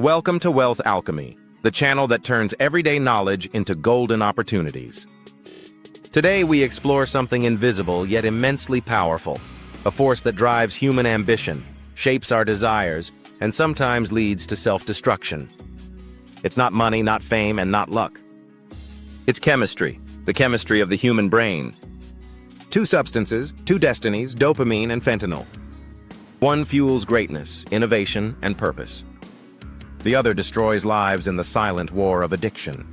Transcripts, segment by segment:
Welcome to Wealth Alchemy, the channel that turns everyday knowledge into golden opportunities. Today we explore something invisible yet immensely powerful, a force that drives human ambition, shapes our desires, and sometimes leads to self-destruction. It's not money, not fame, and not luck. It's chemistry, the chemistry of the human brain. Two substances, two destinies, dopamine and fentanyl. One fuels greatness, innovation, and purpose. The other destroys lives in the silent war of addiction.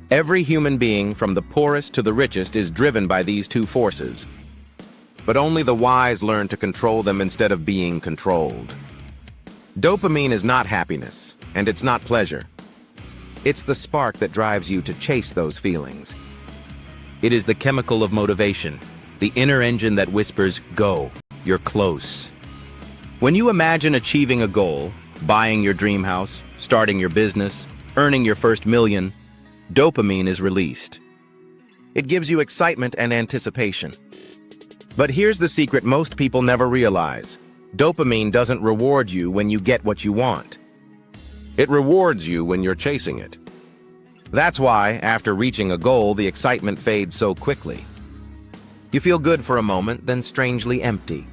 Every human being, from the poorest to the richest, is driven by these two forces. But only the wise learn to control them instead of being controlled. Dopamine is not happiness, and it's not pleasure. It's the spark that drives you to chase those feelings. It is the chemical of motivation, the inner engine that whispers, "Go, you're close." When you imagine achieving a goal, buying your dream house, starting your business, earning your first million, dopamine is released. It gives you excitement and anticipation. But here's the secret most people never realize. Dopamine doesn't reward you when you get what you want. It rewards you when you're chasing it. That's why, after reaching a goal, the excitement fades so quickly. You feel good for a moment, then strangely empty.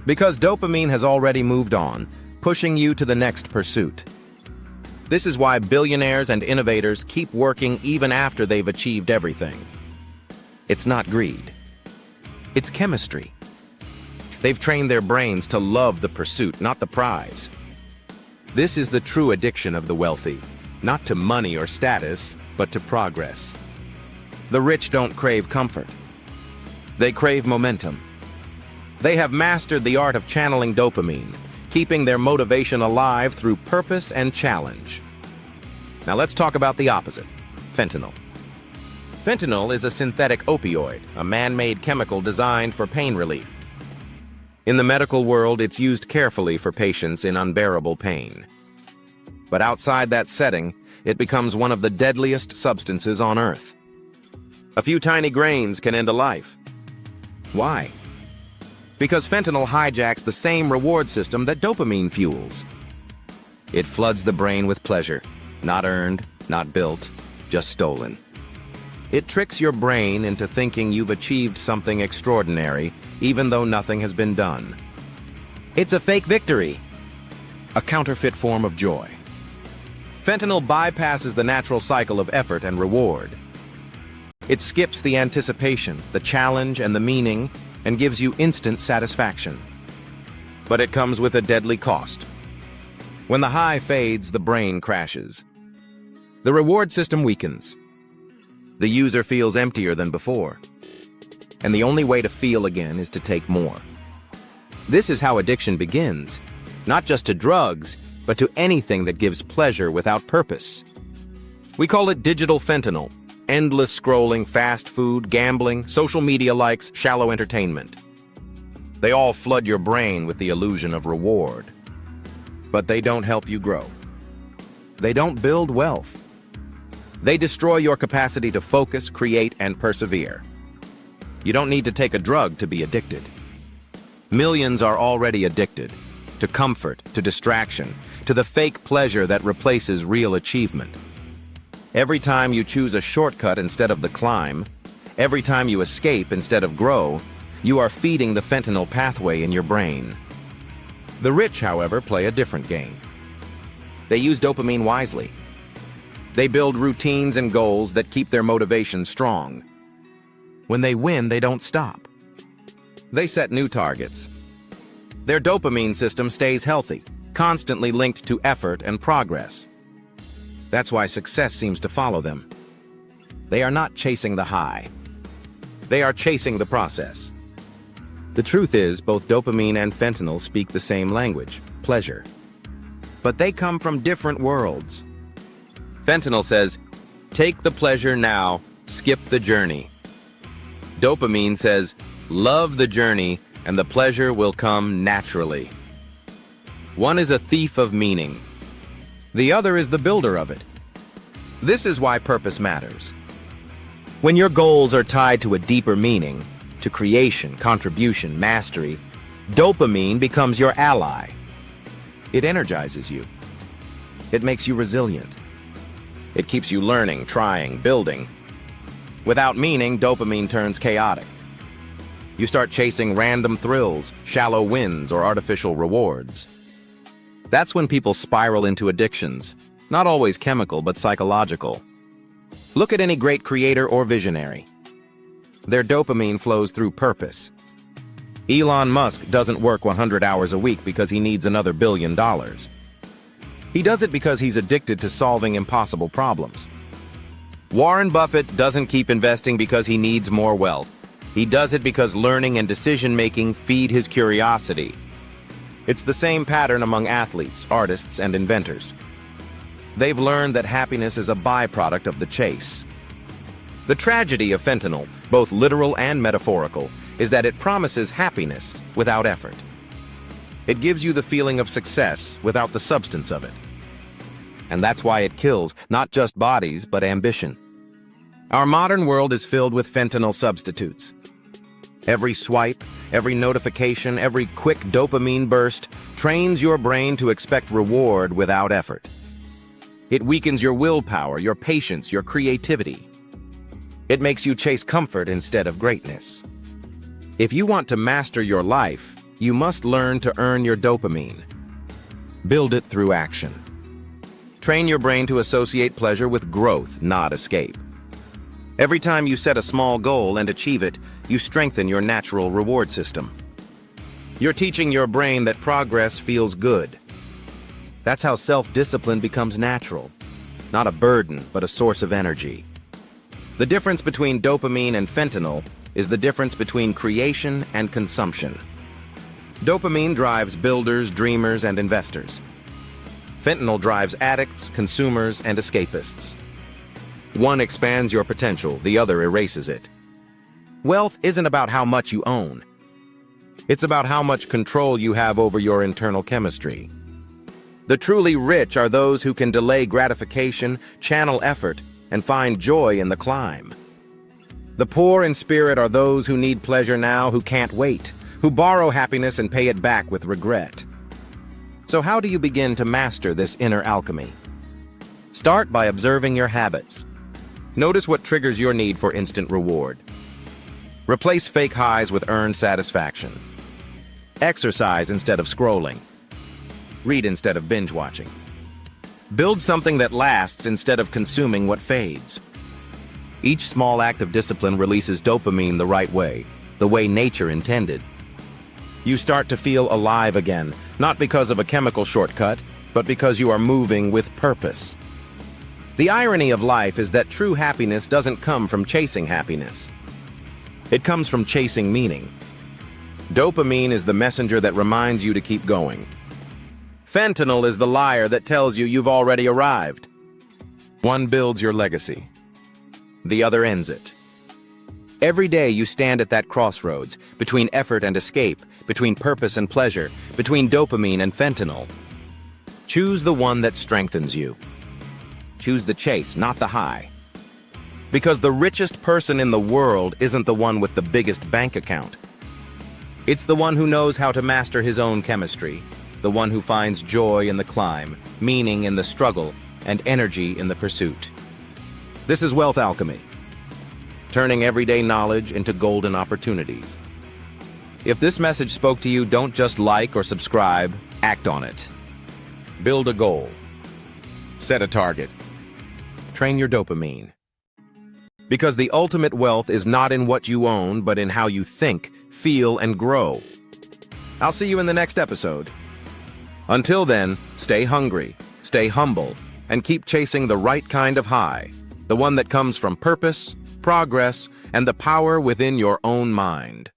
Because dopamine has already moved on, pushing you to the next pursuit. This is why billionaires and innovators keep working even after they've achieved everything. It's not greed. It's chemistry. They've trained their brains to love the pursuit, not the prize. This is the true addiction of the wealthy, not to money or status, but to progress. The rich don't crave comfort. They crave momentum. They have mastered the art of channeling dopamine, keeping their motivation alive through purpose and challenge. Now let's talk about the opposite, fentanyl. Fentanyl is a synthetic opioid, a man-made chemical designed for pain relief. In the medical world, it's used carefully for patients in unbearable pain. But outside that setting, it becomes one of the deadliest substances on Earth. A few tiny grains can end a life. Why? Because fentanyl hijacks the same reward system that dopamine fuels. It floods the brain with pleasure, not earned, not built, just stolen. It tricks your brain into thinking you've achieved something extraordinary, even though nothing has been done. It's a fake victory, a counterfeit form of joy. Fentanyl bypasses the natural cycle of effort and reward. It skips the anticipation, the challenge, and the meaning, and gives you instant satisfaction. But it comes with a deadly cost. When the high fades, the brain crashes. The reward system weakens. The user feels emptier than before. And the only way to feel again is to take more. This is how addiction begins, not just to drugs, but to anything that gives pleasure without purpose. We call it digital fentanyl. Endless scrolling, fast food, gambling, social media likes, shallow entertainment. They all flood your brain with the illusion of reward. But they don't help you grow. They don't build wealth. They destroy your capacity to focus, create, and persevere. You don't need to take a drug to be addicted. Millions are already addicted to comfort, to distraction, to the fake pleasure that replaces real achievement. Every time you choose a shortcut instead of the climb, every time you escape instead of grow, you are feeding the fentanyl pathway in your brain. The rich, however, play a different game. They use dopamine wisely. They build routines and goals that keep their motivation strong. When they win, they don't stop. They set new targets. Their dopamine system stays healthy, constantly linked to effort and progress. That's why success seems to follow them. They are not chasing the high. They are chasing the process. The truth is, both dopamine and fentanyl speak the same language, pleasure. But they come from different worlds. Fentanyl says, take the pleasure now, skip the journey. Dopamine says, love the journey, and the pleasure will come naturally. One is a thief of meaning. The other is the builder of it. This is why purpose matters. When your goals are tied to a deeper meaning, to creation, contribution, mastery, dopamine becomes your ally. It energizes you. It makes you resilient. It keeps you learning, trying, building. Without meaning, dopamine turns chaotic. You start chasing random thrills, shallow wins, or artificial rewards. That's when people spiral into addictions, not always chemical but psychological. Look at any great creator or visionary. Their dopamine flows through purpose. Elon Musk doesn't work 100 hours a week because he needs another $1 billion. He does it because he's addicted to solving impossible problems. Warren Buffett doesn't keep investing because he needs more wealth. He does it because learning and decision-making feed his curiosity. It's the same pattern among athletes, artists, and inventors. They've learned that happiness is a byproduct of the chase. The tragedy of fentanyl, both literal and metaphorical, is that it promises happiness without effort. It gives you the feeling of success without the substance of it. And that's why it kills not just bodies, but ambition. Our modern world is filled with fentanyl substitutes. Every swipe, every notification, every quick dopamine burst trains your brain to expect reward without effort. It weakens your willpower, your patience, your creativity. It makes you chase comfort instead of greatness. If you want to master your life, you must learn to earn your dopamine. Build it through action. Train your brain to associate pleasure with growth, not escape. Every time you set a small goal and achieve it, you strengthen your natural reward system. You're teaching your brain that progress feels good. That's how self-discipline becomes natural, not a burden, but a source of energy. The difference between dopamine and fentanyl is the difference between creation and consumption. Dopamine drives builders, dreamers, and investors. Fentanyl drives addicts, consumers, and escapists. One expands your potential, the other erases it. Wealth isn't about how much you own. It's about how much control you have over your internal chemistry. The truly rich are those who can delay gratification, channel effort, and find joy in the climb. The poor in spirit are those who need pleasure now, who can't wait, who borrow happiness and pay it back with regret. So how do you begin to master this inner alchemy? Start by observing your habits. Notice what triggers your need for instant reward. Replace fake highs with earned satisfaction. Exercise instead of scrolling. Read instead of binge watching. Build something that lasts instead of consuming what fades. Each small act of discipline releases dopamine the right way, the way nature intended. You start to feel alive again, not because of a chemical shortcut, but because you are moving with purpose. The irony of life is that true happiness doesn't come from chasing happiness. It comes from chasing meaning. Dopamine is the messenger that reminds you to keep going. Fentanyl is the liar that tells you you've already arrived. One builds your legacy. The other ends it. Every day you stand at that crossroads, between effort and escape, between purpose and pleasure, between dopamine and fentanyl. Choose the one that strengthens you. Choose the chase, not the high. Because the richest person in the world isn't the one with the biggest bank account. It's the one who knows how to master his own chemistry, the one who finds joy in the climb, meaning in the struggle, and energy in the pursuit. This is Wealth Alchemy, turning everyday knowledge into golden opportunities. If this message spoke to you, don't just like or subscribe, act on it. Build a goal. Set a target. Train your dopamine. Because the ultimate wealth is not in what you own, but in how you think, feel, and grow. I'll see you in the next episode. Until then, stay hungry, stay humble, and keep chasing the right kind of high, the one that comes from purpose, progress, and the power within your own mind.